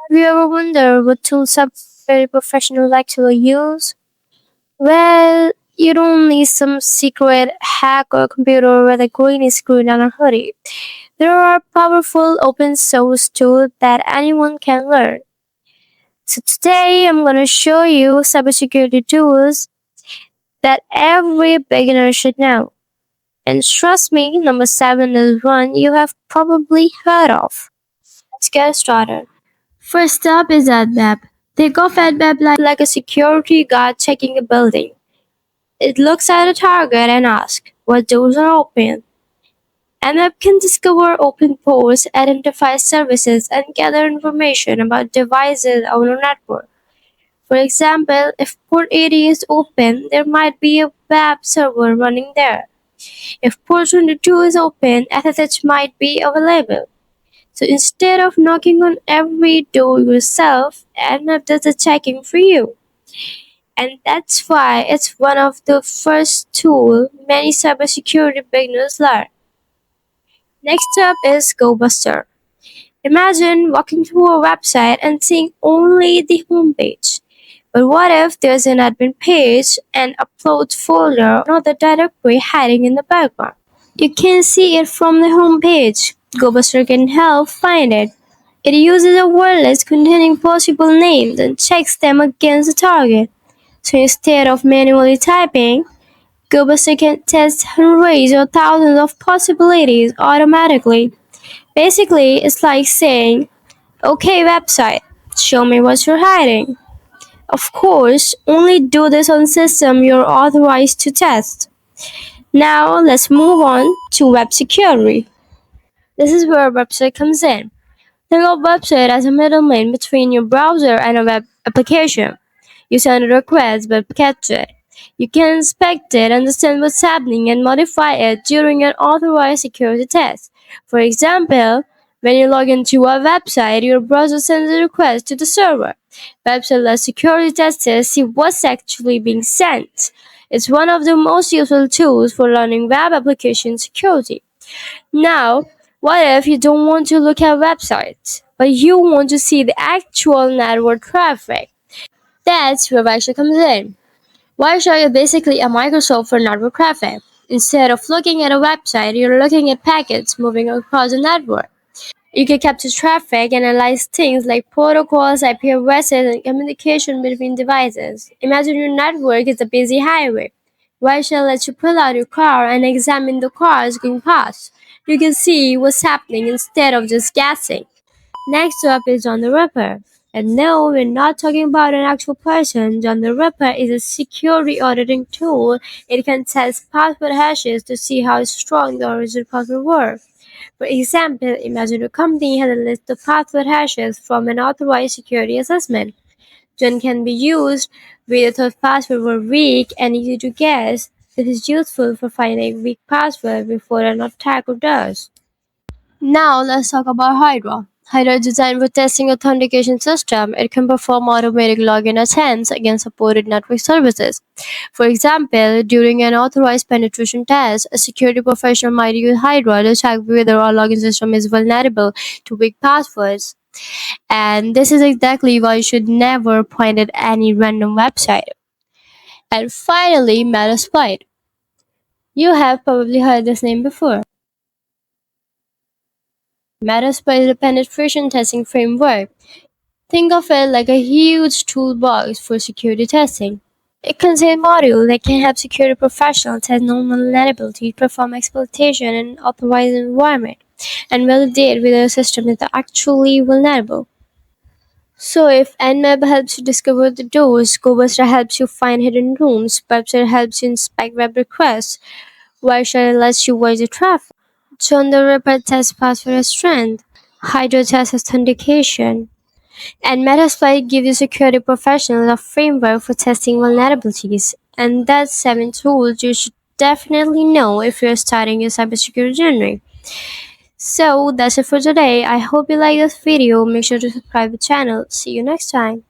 Have you ever wondered what tools cybersecurity professionals actually use? Well, you don't need some secret hack or computer with a green screen and a hoodie. There are powerful open source tools that anyone can learn. So today I'm going to show you cybersecurity tools that every beginner should know. And trust me, number 7 is one you have probably heard of. Let's get started. First up is Nmap. Think of Nmap like a security guard checking a building. It looks at a target and asks, what doors are open? Nmap can discover open ports, identify services, and gather information about devices on a network. For example, if port 80 is open, there might be a web server running there. If port 22 is open, SSH might be available. So instead of knocking on every door yourself, Nmap does the checking for you. And that's why it's one of the first tools many cybersecurity beginners learn. Next up is Gobuster. Imagine walking through a website and seeing only the homepage. But what if there's an admin page, an upload folder, or the directory hiding in the background? You can see it from the homepage. Gobuster can help find it. It uses a word list containing possible names and checks them against the target. So instead of manually typing, Gobuster can test hundreds or thousands of possibilities automatically. Basically, it's like saying, okay website, show me what you're hiding. Of course, only do this on system you're authorized to test. Now let's move on to web security. This is where a website comes in. Think of website as a middleman between your browser and a web application. You send a request but catch it. You can inspect it, understand what's happening, and modify it during an authorized security test. For example, when you log into a website, your browser sends a request to the server. Website lets security testers see what's actually being sent. It's one of the most useful tools for learning web application security. Now, what if you don't want to look at websites, but you want to see the actual network traffic? That's where Wireshark comes in. Wireshark is basically a Microsoft for network traffic. Instead of looking at a website, you're looking at packets moving across the network. You can capture traffic and analyze things like protocols, IP addresses, and communication between devices. Imagine your network is a busy highway. Wireshark lets you pull out your car and examine the cars going past. You can see what's happening instead of just guessing. Next up is John the Ripper. And no, we're not talking about an actual person. John the Ripper is a security auditing tool. It can test password hashes to see how strong the original password were. For example, imagine a company has a list of password hashes from an authorized security assessment. John can be used where the third password were weak and easy to guess. This is useful for finding a weak password before an attacker does. Now let's talk about Hydra. Hydra is designed for testing authentication system. It can perform automatic login attempts against supported network services. For example, during an authorized penetration test, a security professional might use Hydra to check whether our login system is vulnerable to weak passwords. And this is exactly why you should never point at any random website. And finally, Metasploit. You have probably heard this name before. Metasploit is a penetration testing framework. Think of it like a huge toolbox for security testing. It contains modules that can help security professionals test known vulnerabilities, perform exploitation in an authorized environment, and validate whether a system is actually vulnerable. So if Nmap helps you discover the doors, Gobuster helps you find hidden rooms, Burpster helps you inspect web requests, Wireshark lets you watch the traffic, John the Ripper tests password strength, Hydra tests authentication, and Metasploit gives you security professionals a framework for testing vulnerabilities. And that's 7 tools you should definitely know if you're starting your cybersecurity journey. So that's it for today. I hope you like this video. Make sure to subscribe to the channel. See you next time.